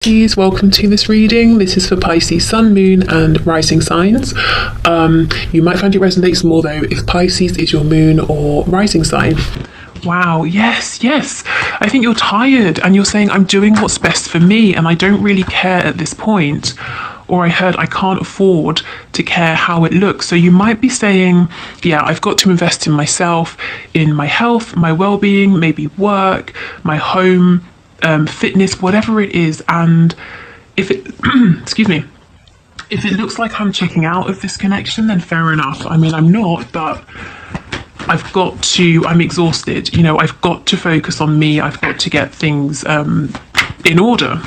Please welcome to this reading. This is for Pisces Sun, Moon and Rising signs. You might find it resonates more though if Pisces is your moon or rising sign. Wow, yes. I think you're tired and you're saying I'm doing what's best for me and I don't really care at this point. Or I heard I can't afford to care how it looks. So you might be saying, yeah, I've got to invest in myself, in my health, my well-being, maybe work, my home, fitness, whatever it is. And if it excuse me, if it looks like I'm checking out of this connection, then fair enough. I mean, I'm not, but I'm exhausted, I've got to focus on me. I've got to get things in order.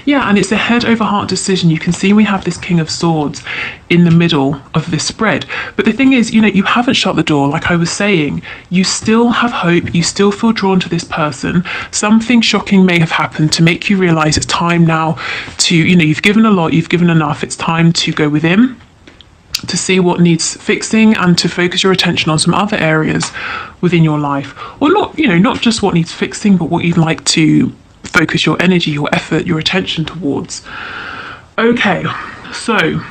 Yeah, and it's a head over heart decision. You can see we have this King of Swords in the middle of this spread. But the thing is, you haven't shut the door. Like I was saying, you still have hope. You still feel drawn to this person. Something shocking may have happened to make you realize it's time now to, you've given a lot, you've given enough. It's time to go within, to see what needs fixing and to focus your attention on some other areas within your life. Or not just what needs fixing, but what you'd like to focus your energy, your effort, your attention towards. Okay, so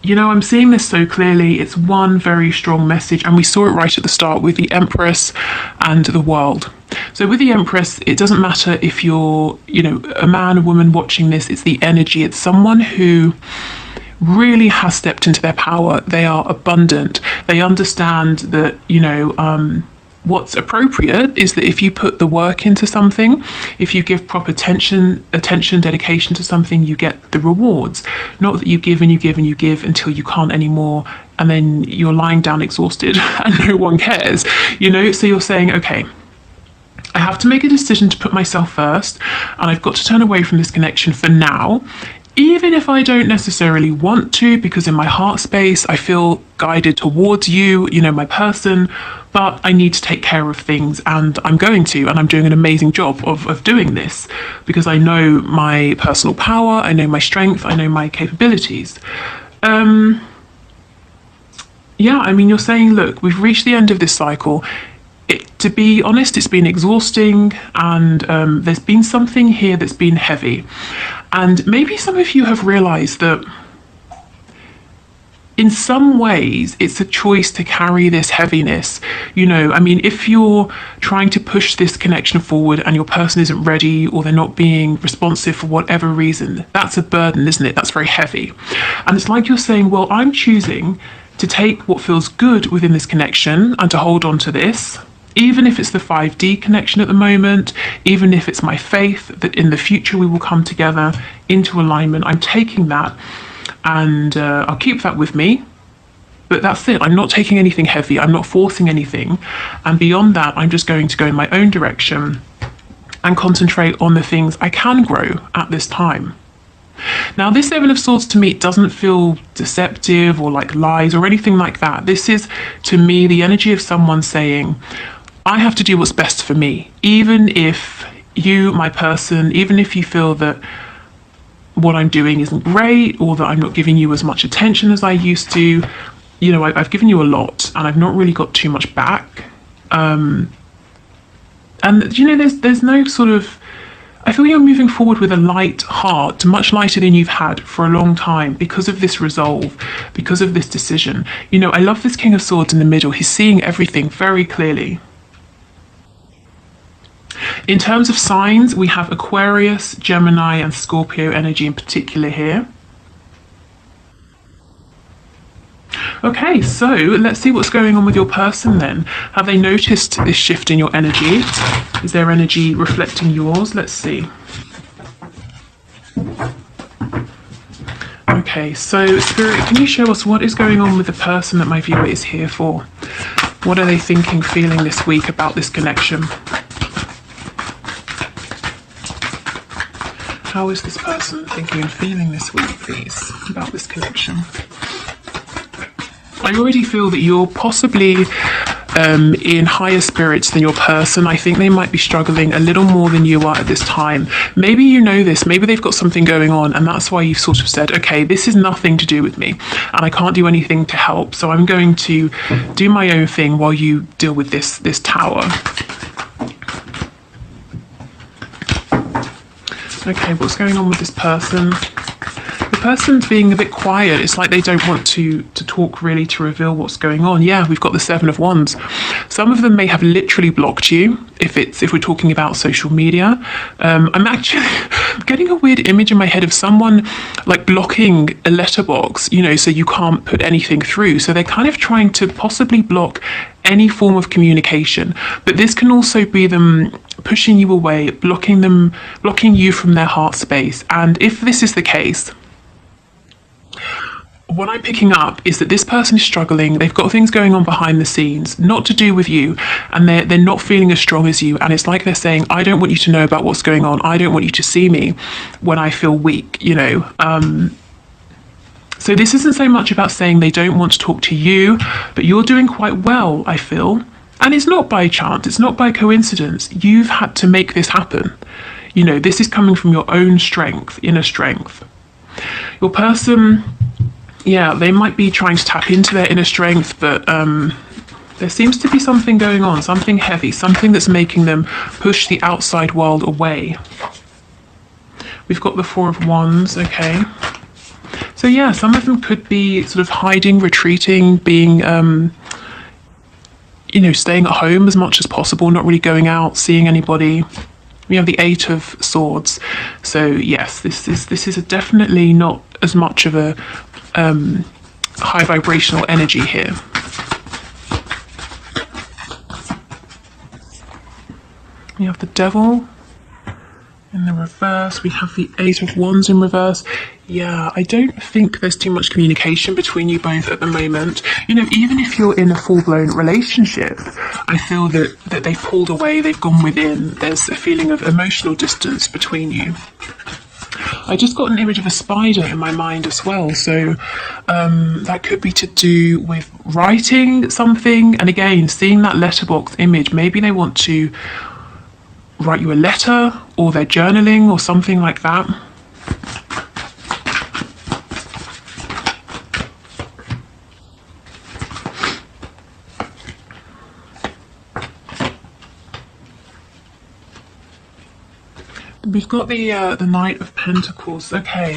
I'm seeing this so clearly. It's one very strong message, and we saw it right at the start with the Empress and the World. So with the Empress, it doesn't matter if you're a man, a woman watching this. It's the energy. It's someone who really has stepped into their power. They are abundant. They understand that what's appropriate is that if you put the work into something, if you give proper attention, dedication to something, you get the rewards. Not that you give and you give and you give until you can't anymore, and then you're lying down exhausted and no one cares, So you're saying, okay, I have to make a decision to put myself first, and I've got to turn away from this connection for now. Even if I don't necessarily want to, because in my heart space, I feel guided towards you, my person, but I need to take care of things, and I'm going to, and I'm doing an amazing job of doing this because I know my personal power, I know my strength, I know my capabilities. Yeah, you're saying, look, we've reached the end of this cycle. To be honest, it's been exhausting, and there's been something here that's been heavy. And maybe some of you have realized that in some ways it's a choice to carry this heaviness. If you're trying to push this connection forward and your person isn't ready, or they're not being responsive for whatever reason, that's a burden, isn't it? That's very heavy. And it's like you're saying, well, I'm choosing to take what feels good within this connection and to hold on to this. Even if it's the 5D connection at the moment, even if it's my faith that in the future we will come together into alignment, I'm taking that and I'll keep that with me. But that's it. I'm not taking anything heavy. I'm not forcing anything. And beyond that, I'm just going to go in my own direction and concentrate on the things I can grow at this time. Now, this Seven of Swords to me doesn't feel deceptive or like lies or anything like that. This is, to me, the energy of someone saying, I have to do what's best for me. Even if you, my person, even if you feel that what I'm doing isn't great, or that I'm not giving you as much attention as I used to, I've given you a lot and I've not really got too much back. And there's no sort of, I feel you're moving forward with a light heart, much lighter than you've had for a long time, because of this resolve, because of this decision. I love this King of Swords in the middle. He's seeing everything very clearly. In terms of signs, we have Aquarius, Gemini, and Scorpio energy in particular here. Okay, so let's see what's going on with your person then. Have they noticed this shift in your energy? Is their energy reflecting yours? Let's see. Okay, so Spirit, can you show us what is going on with the person that my viewer is here for? What are they thinking, feeling this week about this connection? How is this person thinking and feeling this week, please, about this connection? I already feel that you're possibly in higher spirits than your person. I think they might be struggling a little more than you are at this time. Maybe you know this, maybe they've got something going on, and that's why you've sort of said, okay, this is nothing to do with me, and I can't do anything to help, so I'm going to do my own thing while you deal with this tower. Okay, what's going on with this person? The person's being a bit quiet. It's like they don't want to talk really, to reveal what's going on. Yeah, we've got the Seven of Wands. Some of them may have literally blocked you if we're talking about social media. I'm actually getting a weird image in my head of someone like blocking a letterbox, you know, so you can't put anything through. So they're kind of trying to possibly block any form of communication. But this can also be them pushing you away, blocking you from their heart space. And if this is the case, what I'm picking up is that this person is struggling. They've got things going on behind the scenes, not to do with you, and they're not feeling as strong as you. And it's like they're saying, I don't want you to know about what's going on. I don't want you to see me when I feel weak, you know. So this isn't so much about saying they don't want to talk to you, but you're doing quite well, I feel. And it's not by chance, it's not by coincidence. You've had to make this happen. You know, this is coming from your own strength, inner strength. Your person, yeah, they might be trying to tap into their inner strength, but there seems to be something going on, something heavy, something that's making them push the outside world away. We've got the Four of Wands, okay. So yeah, some of them could be sort of hiding, retreating, being, you know, staying at home as much as possible, not really going out, seeing anybody. We have the Eight of Swords. So yes, this is definitely not as much of a high vibrational energy here. We have the Devil in the reverse. We have the Eight of Wands in reverse. Yeah, I don't think there's too much communication between you both at the moment. You know, even if you're in a full-blown relationship, I feel that they've pulled away, they've gone within. There's a feeling of emotional distance between you. I just got an image of a spider in my mind as well, so that could be to do with writing something, and again, seeing that letterbox image, maybe they want to write you a letter, or they're journaling or something like that. We've got the Knight of Pentacles. Okay,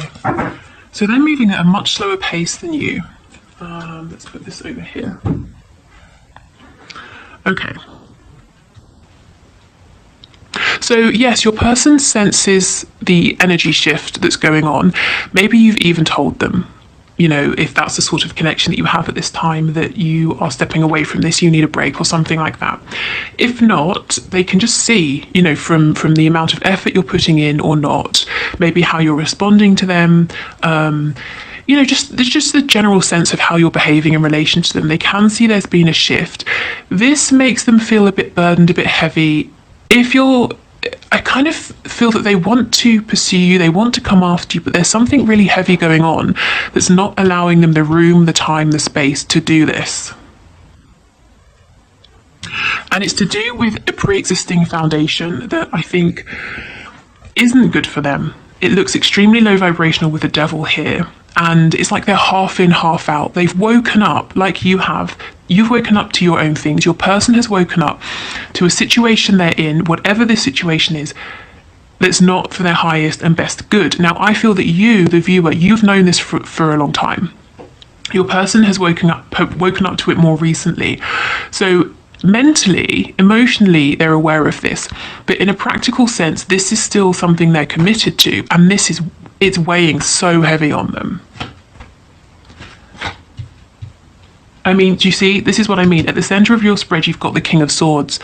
so they're moving at a much slower pace than you. Let's put this over here. Okay. So yes, your person senses the energy shift that's going on. Maybe you've even told them, you know, if that's the sort of connection that you have at this time, that you are stepping away from this, you need a break or something like that. If not, they can just see, you know, from the amount of effort you're putting in or not, maybe how you're responding to them, you know, there's just the general sense of how you're behaving in relation to them. They can see there's been a shift. This makes them feel a bit burdened, a bit heavy. I kind of feel that they want to pursue you, they want to come after you, but there's something really heavy going on that's not allowing them the room, the time, the space to do this. And it's to do with a pre-existing foundation that I think isn't good for them. It looks extremely low vibrational with the Devil here. And it's like they're half in, half out. They've woken up like you have. You've woken up to your own things. Your person has woken up to a situation they're in, whatever this situation is, that's not for their highest and best good. Now, I feel that you, the viewer, you've known this for a long time. Your person has woken up to it more recently. So mentally, emotionally, they're aware of this. But in a practical sense, this is still something they're committed to. And it's weighing so heavy on them. I mean, do you see? This is what I mean. At the center of your spread, you've got the King of Swords.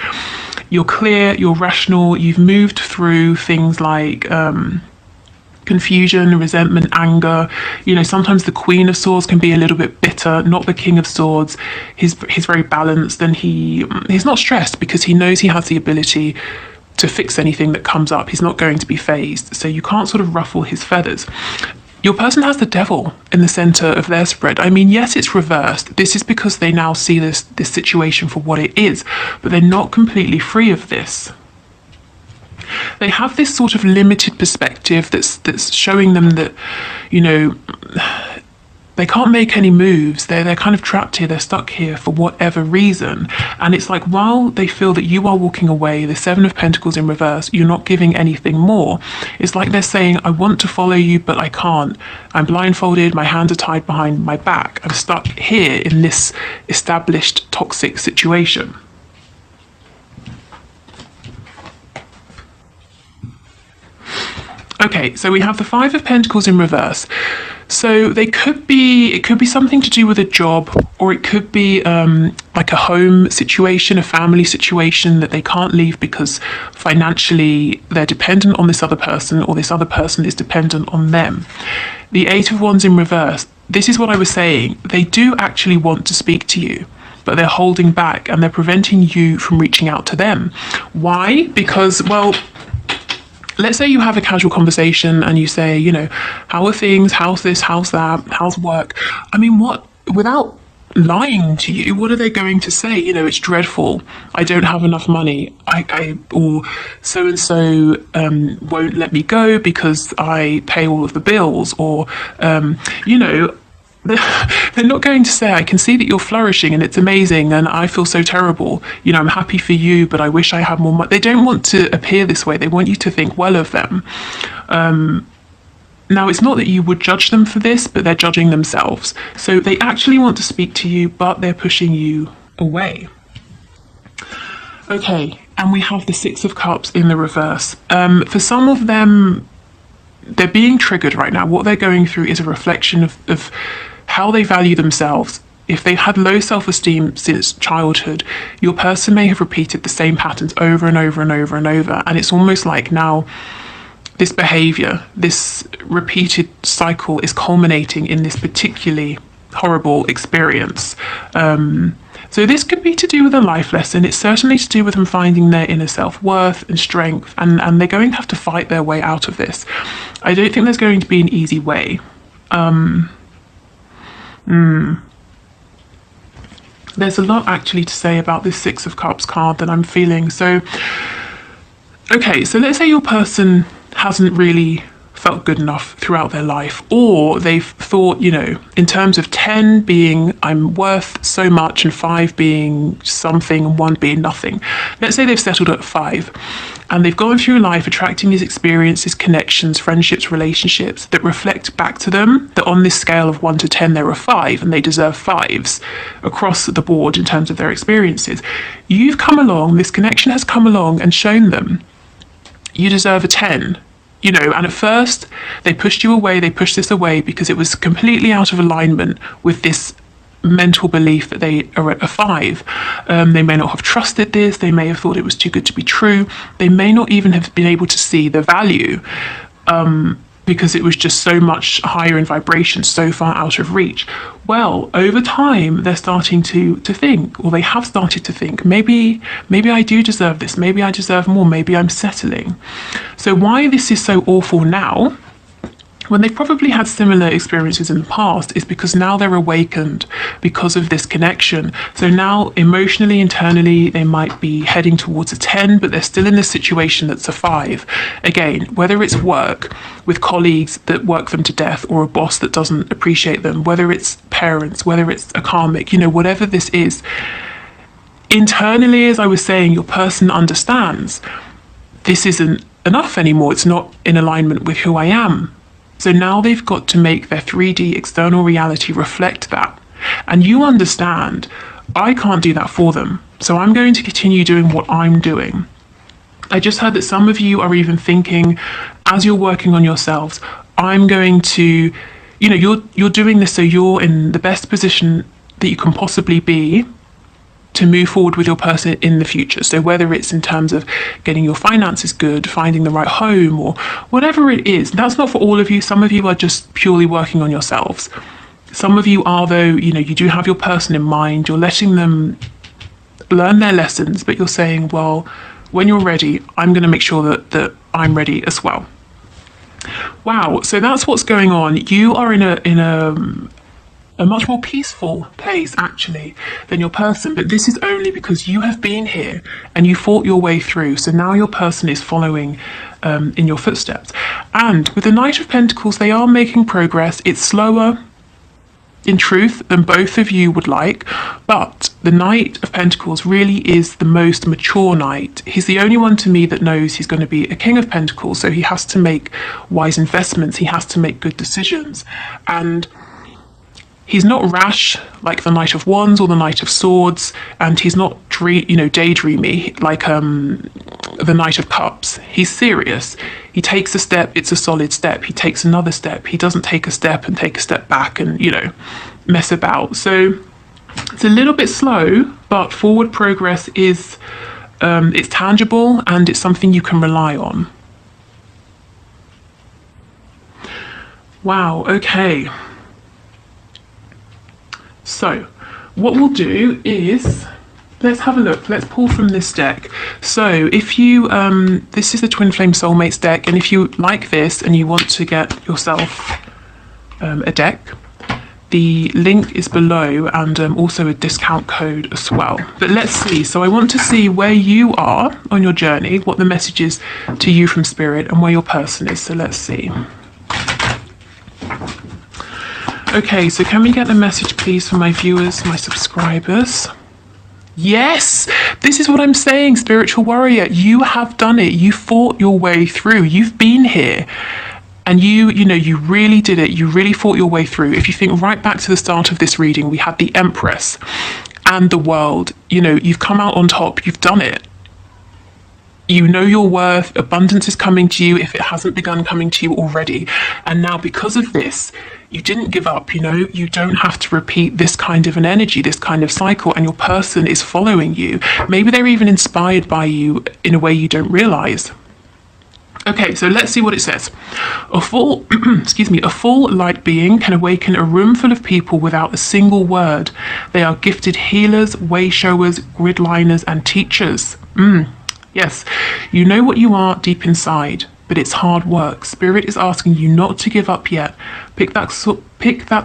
You're clear, you're rational, you've moved through things like confusion, resentment, anger. You know, sometimes the Queen of Swords can be a little bit bitter, not the King of Swords. He's very balanced, and he's not stressed because he knows he has the ability to fix anything that comes up. He's not going to be phased, so you can't sort of ruffle his feathers. Your person has the Devil in the center of their spread. I mean, yes, it's reversed. This is because they now see this situation for what it is, but they're not completely free of this. They have this sort of limited perspective that's showing them that, you know, they can't make any moves. They're kind of trapped here. They're stuck here for whatever reason. And it's like, while they feel that you are walking away, the Seven of Pentacles in reverse, you're not giving anything more. It's like they're saying, I want to follow you, but I can't. I'm blindfolded. My hands are tied behind my back. I'm stuck here in this established toxic situation. Okay, so we have the Five of Pentacles in reverse. So it could be something to do with a job, or it could be like a home situation, a family situation that they can't leave because financially they're dependent on this other person, or this other person is dependent on them. The Eight of Wands in reverse. This is what I was saying. They do actually want to speak to you, but they're holding back and they're preventing you from reaching out to them. Why? Because, well, let's say you have a casual conversation and you say, you know, how are things? How's this? How's that? How's work? I mean, what, without lying to you, what are they going to say? You know, it's dreadful. I don't have enough money. Or so-and-so won't let me go because I pay all of the bills. Or, you know, they're not going to say, I can see that you're flourishing and it's amazing and I feel so terrible. You know, I'm happy for you, but I wish I had more money. They don't want to appear this way. They want you to think well of them. Now, it's not that you would judge them for this, but they're judging themselves. So they actually want to speak to you, but they're pushing you away. Okay, and we have the Six of Cups in the reverse. For some of them, they're being triggered right now. What they're going through is a reflection of how they value themselves. If they've had low self-esteem since childhood, your person may have repeated the same patterns over and over and over and over. And it's almost like now this behavior, this repeated cycle is culminating in this particularly horrible experience. So this could be to do with a life lesson. It's certainly to do with them finding their inner self-worth and strength, and they're going to have to fight their way out of this. I don't think there's going to be an easy way. There's a lot actually to say about this Six of Cups card that I'm feeling. So, okay, so let's say your person hasn't really felt good enough throughout their life, or they've thought, you know, in terms of 10 being I'm worth so much and 5 being something and 1 being nothing. Let's say they've settled at 5 and they've gone through life attracting these experiences, connections, friendships, relationships that reflect back to them that on this scale of 1 to 10 they're a 5 and they deserve 5s across the board in terms of their experiences. You've come along, this connection has come along and shown them you deserve a 10. You know, and at first they pushed you away, they pushed this away because it was completely out of alignment with this mental belief that they are at a 5. They may not have trusted this, they may have thought it was too good to be true, they may not even have been able to see the value because it was just so much higher in vibration, so far out of reach. Well, over time, they're starting to think, or they have started to think, maybe I do deserve this, maybe I deserve more, maybe I'm settling. So why this is so awful now, when they've probably had similar experiences in the past, is because now they're awakened because of this connection. So now emotionally, internally, they might be heading towards a 10, but they're still in this situation that's a 5. Again, whether it's work with colleagues that work them to death, or a boss that doesn't appreciate them, whether it's parents, whether it's a karmic, you know, whatever this is, internally, as I was saying, your person understands this isn't enough anymore. It's not in alignment with who I am. So now they've got to make their 3D external reality reflect that. And you understand, I can't do that for them. So I'm going to continue doing what I'm doing. I just heard that some of you are even thinking, as you're working on yourselves, I'm going to, you know, you're doing this so you're in the best position that you can possibly be to move forward with your person in the future. So whether it's in terms of getting your finances good, finding the right home, or whatever it is, that's not for all of you. Some of you are just purely working on yourselves. Some of you are, though, you know, you do have your person in mind, you're letting them learn their lessons, but you're saying, well, when you're ready, I'm going to make sure that I'm ready as well. Wow, so that's what's going on. You are in a much more peaceful place actually than your person, but this is only because you have been here and you fought your way through. So now your person is following in your footsteps. And with the Knight of Pentacles, they are making progress. It's slower, in truth, than both of you would like. But the Knight of Pentacles really is the most mature knight. He's the only one to me that knows he's going to be a King of Pentacles, so he has to make wise investments, he has to make good decisions. And he's not rash like the Knight of Wands or the Knight of Swords, and he's not daydreamy like the Knight of Cups. He's serious. He takes a step, it's a solid step. He takes another step. He doesn't take a step and take a step back and, mess about. So it's a little bit slow, but forward progress is it's tangible and it's something you can rely on. Wow, okay. So what we'll do is, let's have a look. Let's pull from this deck. So if you, this is the Twin Flame Soulmates deck, and if you like this and you want to get yourself a deck, the link is below, and also a discount code as well. But let's see. So I want to see where you are on your journey, what the message is to you from Spirit, and where your person is. So let's see. Okay, so can we get a message, please, for my viewers, my subscribers? Yes, this is what I'm saying, spiritual warrior. You have done it. You fought your way through. You've been here. And you really did it. You really fought your way through. If you think right back to the start of this reading, we had the Empress and the World. You've come out on top. You've done it. You know your worth. Abundance is coming to you if it hasn't begun coming to you already. And now because of this, you didn't give up. You don't have to repeat this kind of an energy, this kind of cycle, and your person is following you. Maybe they're even inspired by you in a way you don't realize. Okay, so let's see what it says. A full, a full light being can awaken a room full of people without a single word. They are gifted healers, way showers, grid liners, and teachers. Yes, you know what you are deep inside, but it's hard work. Spirit is asking you not to give up yet. Pick that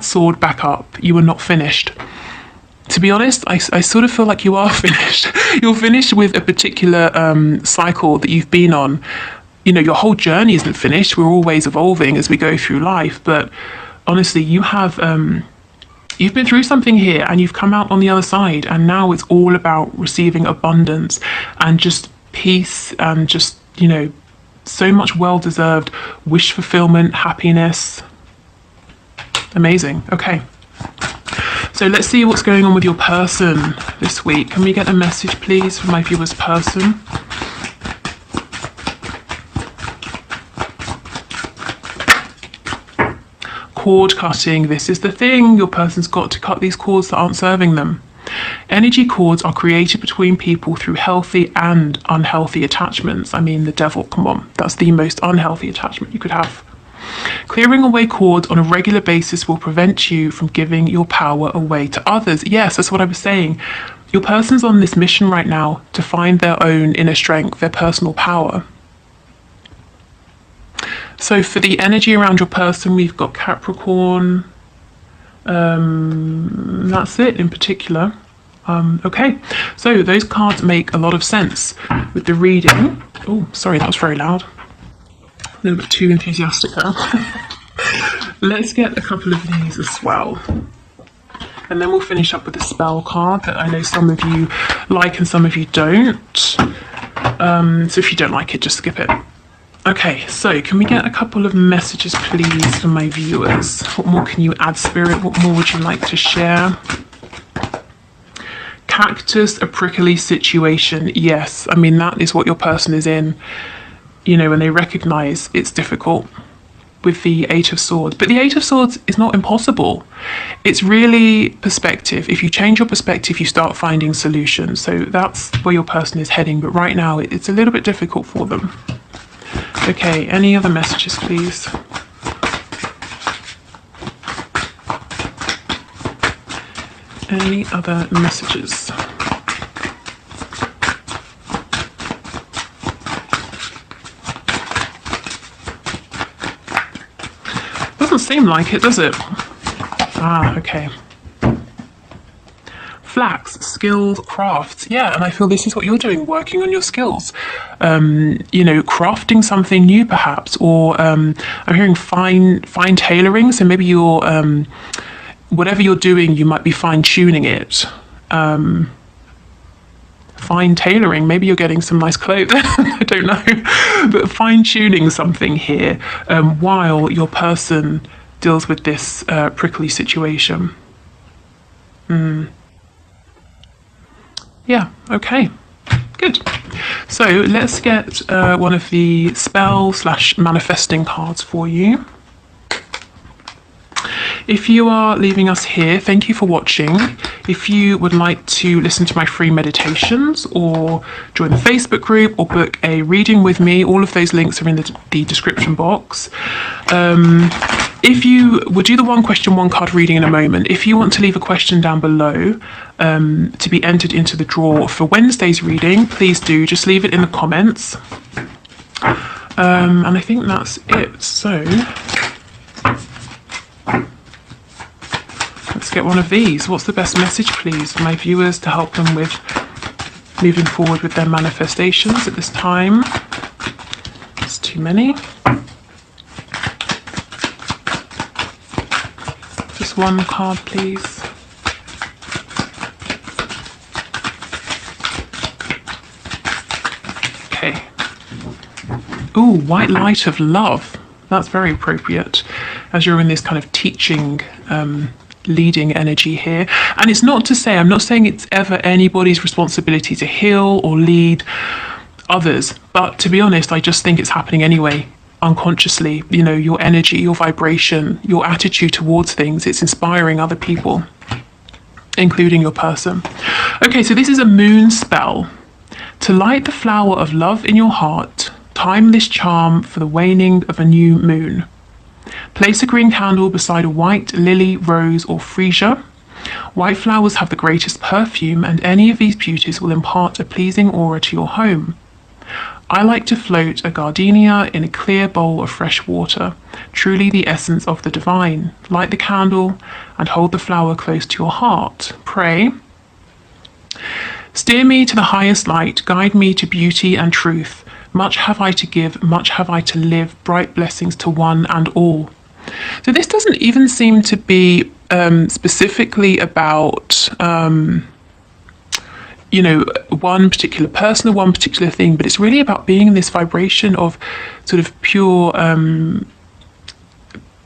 sword back up. You are not finished. To be honest, I sort of feel like you are finished. You're finished with a particular cycle that you've been on. Your whole journey isn't finished. We're always evolving as we go through life. But honestly, you have you've been through something here and you've come out on the other side. And now it's all about receiving abundance and just peace and just, so much well-deserved wish fulfillment, happiness. Amazing. Okay. So let's see what's going on with your person this week. Can we get a message, please, for my viewer's person? Cord cutting. This is the thing. Your person's got to cut these cords that aren't serving them. Energy cords are created between people through healthy and unhealthy attachments. I mean, the devil, come on. That's the most unhealthy attachment you could have. Clearing away cords on a regular basis will prevent you from giving your power away to others. Yes, that's what I was saying. Your person's on this mission right now to find their own inner strength, their personal power. So for the energy around your person, we've got Capricorn. That's it in particular. Okay, so those cards make a lot of sense with the reading. Oh, sorry, that was very loud. A little bit too enthusiastic there. Let's get a couple of these as well. And then we'll finish up with the spell card that I know some of you like and some of you don't. So if you don't like it, just skip it. Okay, so can we get a couple of messages, please, for my viewers? What more can you add, Spirit? What more would you like to share? Cactus, a prickly situation. Yes, I mean, that is what your person is in, when they recognize it's difficult with the Eight of Swords. But the Eight of Swords is not impossible. It's really perspective. If you change your perspective, you start finding solutions. So that's where your person is heading. But right now, it's a little bit difficult for them. Okay, any other messages, please? Any other messages? Doesn't seem like it, does it? Ah, okay. Flax, skills, crafts. Yeah, and I feel this is what you're doing, working on your skills. Crafting something new perhaps, or I'm hearing fine tailoring, so maybe you're whatever you're doing, you might be fine-tuning it. Fine tailoring, maybe you're getting some nice clothes, I don't know, but fine-tuning something here while your person deals with this prickly situation. Yeah, okay, good. So let's get one of the spell/manifesting cards for you. If you are leaving us here, thank you for watching. If you would like to listen to my free meditations or join the Facebook group or book a reading with me, all of those links are in the description box. If you will do the one question, one card reading in a moment, if you want to leave a question down below to be entered into the draw for Wednesday's reading, please do. Just leave it in the comments. And I think that's it. So let's get one of these. What's the best message, please, for my viewers to help them with moving forward with their manifestations at this time? It's too many. Just one card, please. Okay. Ooh, white light of love. That's very appropriate as you're in this kind of teaching leading energy here. And it's not to say, I'm not saying it's ever anybody's responsibility to heal or lead others, but to be honest, I just think it's happening anyway, unconsciously. You know, your energy, your vibration, your attitude towards things, it's inspiring other people, including your person. Okay, so this is a moon spell. To light the flower of love in your heart, time this charm for the waning of a new moon. Place a green candle beside a white lily, rose, or freesia. White flowers have the greatest perfume, and any of these beauties will impart a pleasing aura to your home. I like to float a gardenia in a clear bowl of fresh water, truly the essence of the divine. Light the candle and hold the flower close to your heart. Pray. Steer me to the highest light, guide me to beauty and truth. Much have I to give, much have I to live, bright blessings to one and all. So this doesn't even seem to be specifically about, you know, one particular person or one particular thing, but it's really about being in this vibration of sort of pure,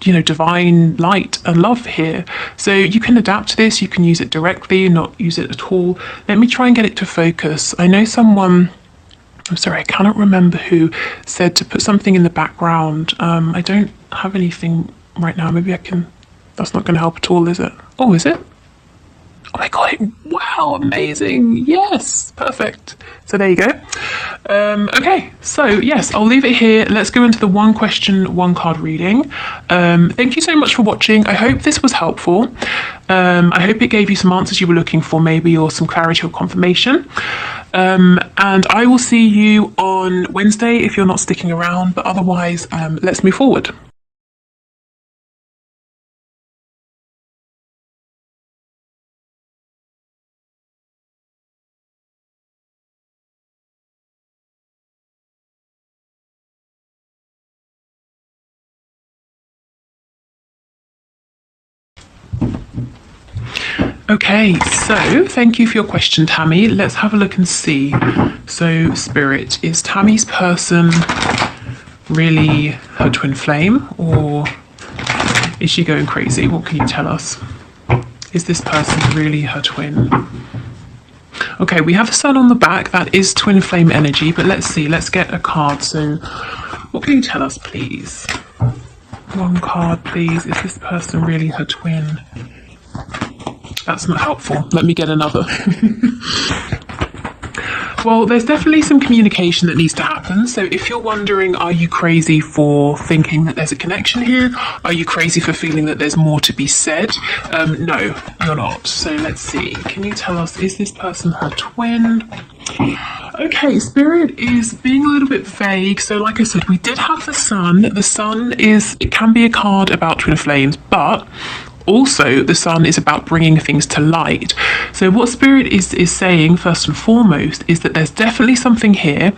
you know, divine light and love here. So you can adapt to this, you can use it directly, not use it at all. Let me try and get it to focus. I know someone, I'm sorry, I cannot remember who, said to put something in the background. I don't have anything right now. Maybe I can, that's not going to help at all, is it? Oh, is it? Oh my god, wow, amazing. Yes, perfect. So there you go. Okay, so yes, I'll leave it here. Let's go into the one question, one card reading. Thank you so much for watching. I hope this was helpful. I hope it gave you some answers you were looking for, maybe, or some clarity or confirmation. And I will see you on Wednesday if you're not sticking around, but otherwise, let's move forward. Okay, so thank you for your question, Tammy. Let's have a look and see. So, Spirit, is Tammy's person really her twin flame, or is she going crazy? What can you tell us? Is this person really her twin? Okay, we have the sun on the back. That is twin flame energy, but let's see. Let's get a card. So, what can you tell us, please? One card, please. Is this person really her twin? That's not helpful. Let me get another. Well, there's definitely some communication that needs to happen. So if you're wondering, are you crazy for thinking that there's a connection here? Are you crazy for feeling that there's more to be said? No, you're not. So let's see. Can you tell us, is this person her twin? Okay, Spirit is being a little bit vague. So like I said, we did have the sun. The sun is, it can be a card about twin flames, but also the sun is about bringing things to light. So what Spirit is saying, first and foremost, is that there's definitely something here.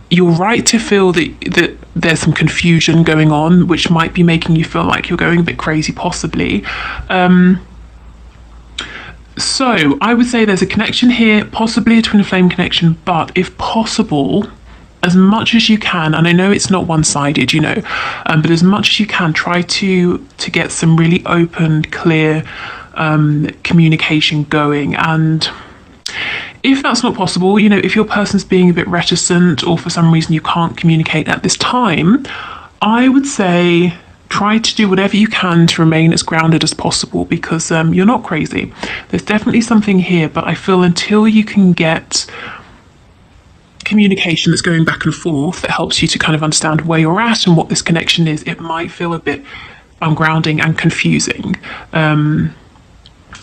You're right to feel that there's some confusion going on, which might be making you feel like you're going a bit crazy, possibly. So I would say there's a connection here, possibly a twin flame connection, but if possible, as much as you can, and I know it's not one-sided, you know, but as much as you can, try to get some really open, clear communication going. And if that's not possible, you know, if your person's being a bit reticent or for some reason you can't communicate at this time, I would say try to do whatever you can to remain as grounded as possible, because you're not crazy. There's definitely something here, but I feel until you can get communication that's going back and forth that helps you to kind of understand where you're at and what this connection is, it might feel a bit ungrounding and confusing.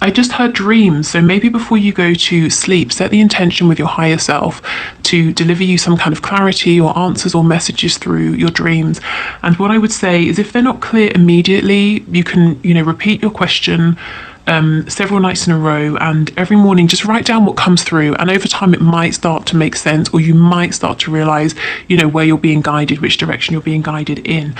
I just heard dreams, so maybe before you go to sleep, set the intention with your higher self to deliver you some kind of clarity or answers or messages through your dreams. And what I would say is, if they're not clear immediately, you can, you know, repeat your question several nights in a row, and every morning just write down what comes through, and over time it might start to make sense, or you might start to realize, you know, where you're being guided, which direction you're being guided in.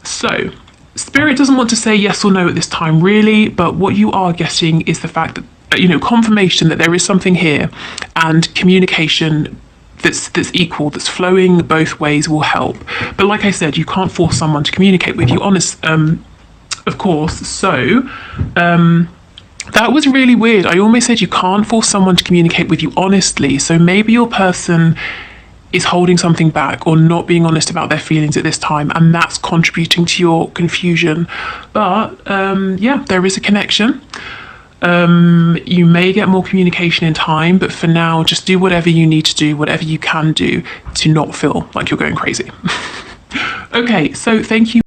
So Spirit doesn't want to say yes or no at this time, really, but what you are getting is the fact that, you know, confirmation that there is something here, and communication that's equal, that's flowing both ways will help. But like I said, you can't force someone to communicate with you, of course. So that was really weird. I almost said you can't force someone to communicate with you honestly. So maybe your person is holding something back or not being honest about their feelings at this time, and that's contributing to your confusion. But yeah, there is a connection. You may get more communication in time, but for now, just do whatever you need to do, whatever you can do to not feel like you're going crazy. Okay, so thank you